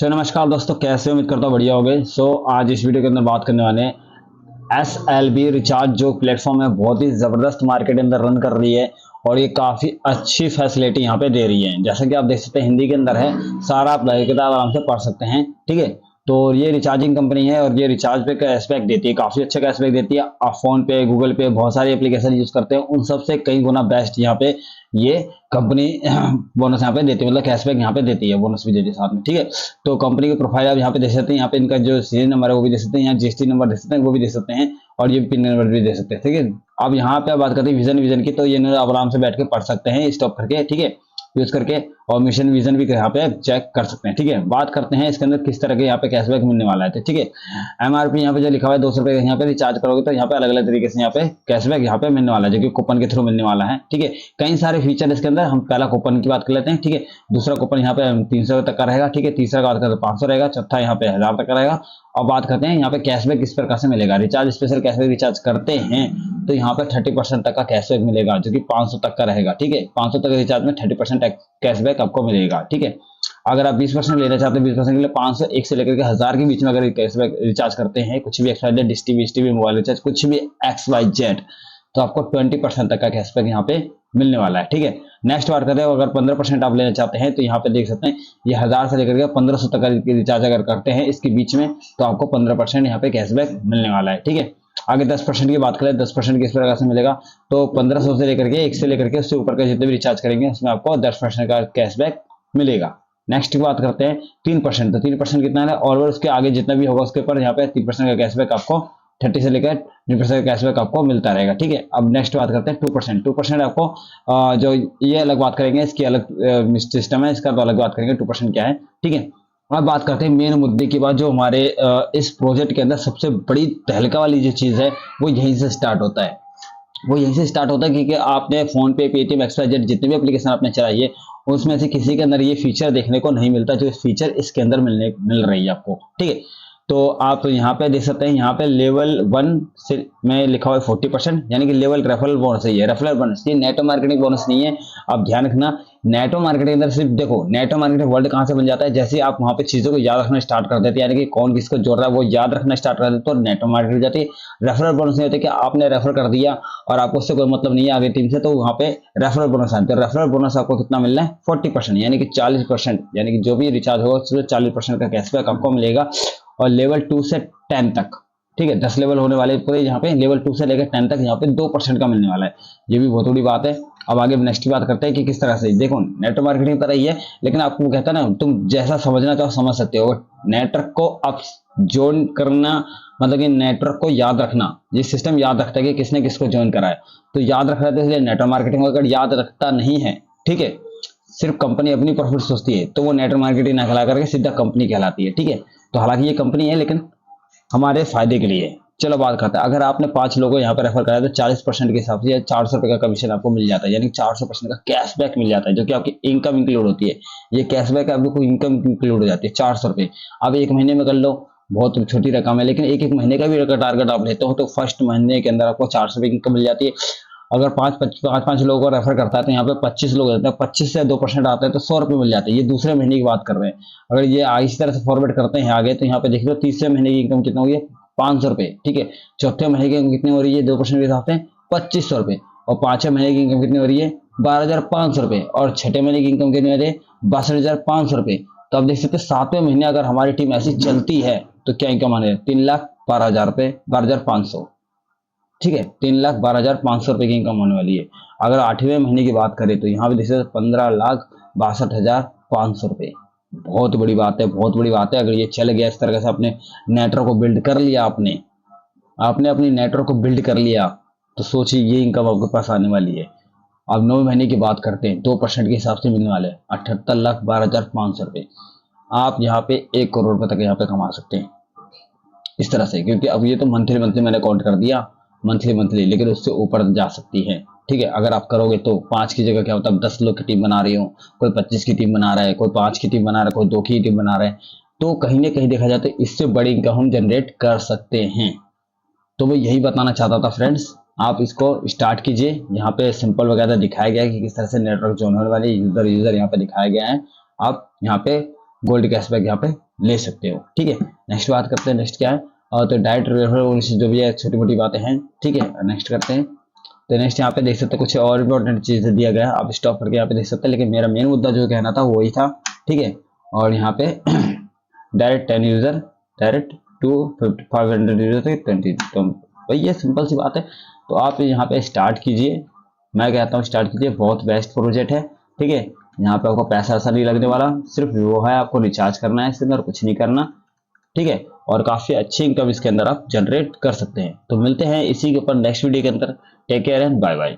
तो नमस्कार दोस्तों, कैसे हो? उम्मीद करता हूँ बढ़िया हो गए। आज इस वीडियो के अंदर बात करने वाले हैं SLB रिचार्ज जो प्लेटफॉर्म है, बहुत ही ज़बरदस्त मार्केट के अंदर रन कर रही है और ये काफ़ी अच्छी फैसिलिटी यहाँ पे दे रही है। जैसा कि आप देख सकते हैं, हिंदी के अंदर है, सारा आप किताब आराम से पढ़ सकते हैं। ठीक है, तो ये रिचार्जिंग कंपनी है और ये रिचार्ज पे कैशबैक देती है, काफ़ी अच्छा कैशबैक देती है। आप फोन पे, गूगल पे, बहुत सारी एप्लीकेशन यूज़ करते हैं, उन सब से कई गुना बेस्ट यहाँ पे ये कंपनी बोनस यहाँ पे देती है, मतलब कैशबैक यहाँ पे देती है, बोनस भी देती है साथ में। ठीक है, तो कंपनी की प्रोफाइल आप यहाँ पे देख सकते हैं। यहाँ पे इनका जो सीरियल नंबर है वो भी देख सकते हैं, यहाँ जीएसटी नंबर देख सकते हैं वो भी देख सकते हैं, और ये पिन नंबर भी दे सकते हैं। ठीक है, अब यहाँ पे बात करते हैं विजन की, तो ये आप आराम से बैठ के पढ़ सकते हैं स्टॉप करके, ठीक है, यूज करके, और मिशन विजन भी यहाँ पे चेक कर सकते हैं। ठीक है, बात करते हैं इसके अंदर किस तरह के यहाँ पे कैशबैक मिलने वाला है। तो ठीक है, एमआरपी यहाँ पे जो लिखा हुआ है 200 रुपए, यहाँ पे रिचार्ज करोगे तो यहाँ पे अलग अलग तरीके से यहाँ पे कैशबैक यहाँ पे मिलने वाला है, जो कि कूपन के थ्रू मिलने वाला है। ठीक है, कई सारे फीचर इसके अंदर, हम पहला कूपन की बात कर लेते हैं। ठीक है, दूसरा कूपन यहाँ पे 300 तक का रहेगा। ठीक है, तीसरा का बात करते 500 रहेगा, चौथा यहाँ पे 1000 तक का रहेगा। और बात करते हैं यहाँ पे कैशबैक किस प्रकार से मिलेगा। रिचार्ज स्पेशल कैशबैक रिचार्ज करते हैं तो यहाँ पे 30% तक का कैशबैक मिलेगा, जो कि 500 तक का रहेगा। ठीक है, 500 तक रिचार्ज में 30% कैशबैक आपको मिलेगा। ठीक है, अगर आप 20% लेना चाहते हैं, 20% के लिए 501 से लेकर के 1000 के बीच में अगर कैशबैक रिचार्ज करते हैं, कुछ भी XYZ dish TV mobile recharge, कुछ भी XYZ, तो आपको 20% तक का कैशबैक यहाँ पे मिलने वाला है। ठीक है, नेक्स्ट बार करते हैं, अगर 15% आप लेना चाहते हैं तो यहाँ पे देख सकते हैं, ये 1000 से लेकर के 1500 तक का रिचार्ज अगर करते हैं इसके बीच में, तो आपको 15% यहाँ पे कैशबैक मिलने वाला है। ठीक है, आगे 10% की बात करें, 10% किस प्रकार से मिलेगा, तो 1500 से लेकर के 1 से लेकर के उससे ऊपर का जितने भी रिचार्ज करेंगे उसमें आपको 10% का कैशबैक मिलेगा। नेक्स्ट की बात करते हैं 3%, तो 3% कितना है, और उसके आगे जितना भी होगा उसके ऊपर यहाँ पे 3% का कैशबैक आपको 30 से लेकर 3% का कैशबैक आपको मिलता रहेगा। ठीक है, अब नेक्स्ट बात करते हैं 2%। आपको जो ये अलग बात करेंगे, इसकी अलग सिस्टम है, इसका तो अलग बात करेंगे 2% क्या है। ठीक है, अब बात करते हैं मेन मुद्दे की बात, जो हमारे इस प्रोजेक्ट के अंदर सबसे बड़ी तहलका वाली जो चीज है वो यहीं से स्टार्ट होता है। वो यहीं से स्टार्ट होता है क्योंकि आपने फोन पे, पेटीएम, XYZ जितने भी एप्लीकेशन आपने चलाई है उसमें से किसी के अंदर ये फीचर देखने को नहीं मिलता, जो इस फीचर इसके अंदर मिल रही है आपको। ठीक है, तो आप यहाँ पे देख सकते हैं, यहाँ पे लेवल 1 से में लिखा हुआ है 40%, यानी कि लेवल रेफरल बोनस है, ये रेफरल बोनस, ये नेटो मार्केटिंग बोनस नहीं है। आप ध्यान रखना, नेटो मार्केटिंग अंदर सिर्फ देखो, नेटो मार्केटिंग वर्ल्ड कहाँ से बन जाता है, जैसे आप वहाँ पे चीजों को याद रखना स्टार्ट कर देते हैं, यानी कि कौन किसको जोड़ रहा है वो याद रखना स्टार्ट कर देते, तो नेटो मार्केटिंग हो जाती है। रेफरल बोनस नहीं होते कि आपने रेफर कर दिया और आपको उससे कोई मतलब नहीं है आगे टीम से, तो वहाँ पे रेफरल बोनस आता है। रेफरल बोनस आपको कितना मिलना है, 40%, यानी कि 40%, यानी कि जो भी रिचार्ज होगा उसमें 40% का कैशबैक आपको मिलेगा। और लेवल 2 से 10 तक, ठीक है, 10 लेवल होने वाले पूरे, यहाँ पे लेवल 2 से लेकर 10 तक यहाँ पे 2% का मिलने वाला है। ये भी बहुत बड़ी बात है। अब आगे नेक्स्ट की बात करते हैं कि किस तरह से, देखो नेटवर्क मार्केटिंग तरह ही है, लेकिन आपको कहता है ना, तुम जैसा समझना चाहो समझ सकते हो। नेटवर्क को आप ज्वाइन करना, मतलब कि नेटवर्क को याद रखना, ये सिस्टम याद रखता है कि किसने किसको ज्वाइन करा है, तो याद रख रहा है, इसलिए नेटवर्क मार्केटिंग अगर याद रखता नहीं है, ठीक है, सिर्फ कंपनी अपनी प्रॉफिट सोचती है, तो वो नेटवर्क मार्केटिंग ना कहला करके सीधा कंपनी कहलाती है। ठीक है, तो हालांकि ये कंपनी है लेकिन हमारे फायदे के लिए। चलो बात करते हैं, अगर आपने 5 लोगों को यहाँ पे रेफर कराया तो 40% के हिसाब से 400 रुपए का कमीशन आपको मिल जाता है, यानी 400% का कैशबैक मिल जाता है, जो कि आपकी इनकम इंक्लूड होती है। ये कैशबैक आपको इनकम इंक्लूड हो जाती है, 400 रुपए। अब 1 महीने में कर लो, बहुत छोटी रकम है, लेकिन एक महीने का भी अगर टारगेट आप लेते हो तो फर्स्ट महीने के अंदर आपको 400 रुपए की इनकम मिल जाती है। अगर पाँच लोगों को रेफर करता है तो यहाँ पे 25 लोग रहते हैं, 25 से 2% आता है तो 100 रुपए मिल जाते हैं। ये दूसरे महीने की बात कर रहे हैं। अगर ये इस तरह से फॉरवर्ड करते हैं आगे, तो यहाँ पे देख लो तीसरे महीने की इनकम कितना हुई है, 500 रुपए। ठीक है, चौथे महीने की इनकम कितनी हो रही है, 2% के हिसाब से 2500 रुपए, और 5वें महीने की इनकम कितनी हो रही है, 12,500 रुपए, और 6ठे महीने की इनकम कितनी हो रही है, 62,500 रुपए। तो आप देख सकते हैं 7वें महीने अगर हमारी टीम ऐसी चलती है तो क्या इनकम आने, 3,12,000 रुपए, 12,500। ठीक है, 3,12,500 रुपए की इनकम होने वाली है। अगर 8वें महीने की बात करें तो यहाँ पे देखिए 15,62,500 रुपए। बहुत बड़ी बात है, बहुत बड़ी बात है। अगर ये चल गया इस तरह से, अपने नेटवर्क को बिल्ड कर लिया, आपने अपनी नेटवर्क को बिल्ड कर लिया, तो सोचिए ये इनकम आपके पास आने वाली है। अब 9 महीने की बात करते हैं, 2% के हिसाब से मिलने वाले 78,12,500 रुपए। आप यहाँ पे 1 करोड़ रुपए तक यहाँ पे कमा सकते हैं इस तरह से, क्योंकि अब ये तो मंथली मैंने काउंट कर दिया, मंथली, लेकिन उससे ऊपर जा सकती है। ठीक है, अगर आप करोगे तो 5 की जगह क्या होता है, 10 लोग की टीम बना रही हो, कोई 25 की टीम बना रहा है, कोई 5 की टीम बना रहा है, कोई 2 की टीम बना रहा है, तो कहीं ना कहीं देखा जाए तो इससे बड़ी इनकम हम जनरेट कर सकते हैं। तो मैं यही बताना चाहता था फ्रेंड्स, आप इसको स्टार्ट कीजिए। यहाँ पे सिंपल वगैरह दिखाया गया है कि किस तरह से नेटवर्क ज्वाइन होने वाले यूजर यहाँ पे दिखाया गया है। आप यहाँ पे गोल्ड कैशबैक यहाँ पे ले सकते हो। ठीक है, नेक्स्ट बात करते हैं, नेक्स्ट क्या है तो डायरेक्ट रेफरल जो भी है छोटी मोटी बातें हैं। ठीक है, नेक्स्ट करते हैं। तो नेक्स्ट यहाँ पे देख सकते हैं कुछ और इंपॉर्टेंट चीज़ें दिया गया है, आप स्टॉप करके यहाँ पे देख सकते हैं, लेकिन मेरा मेन मुद्दा जो कहना था वही था। ठीक है, और यहाँ पे direct 10 user, direct to 500 user से 20, तो भाई ये सिंपल सी बात है। तो आप यहाँ पे स्टार्ट कीजिए, मैं कहता हूँ स्टार्ट कीजिए, बहुत बेस्ट प्रोजेक्ट है। ठीक है, यहाँ पे आपको पैसा ऐसा नहीं लगने वाला, सिर्फ वो है आपको रिचार्ज करना है इसके अंदर, कुछ नहीं करना। ठीक है, और काफ़ी अच्छी इनकम इसके अंदर आप जनरेट कर सकते हैं। तो मिलते हैं इसी के ऊपर नेक्स्ट वीडियो के अंदर। Take care and bye bye.